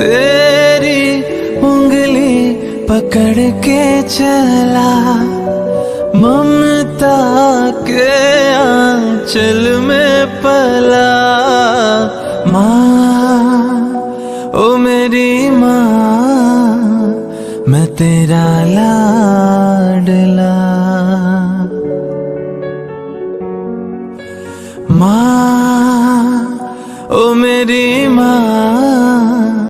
तेरी उंगली पकड़ के चला, ममता के आंचल में पला। माँ ओ मेरी माँ, मैं तेरा लाडला। माँ ओ मेरी माँ,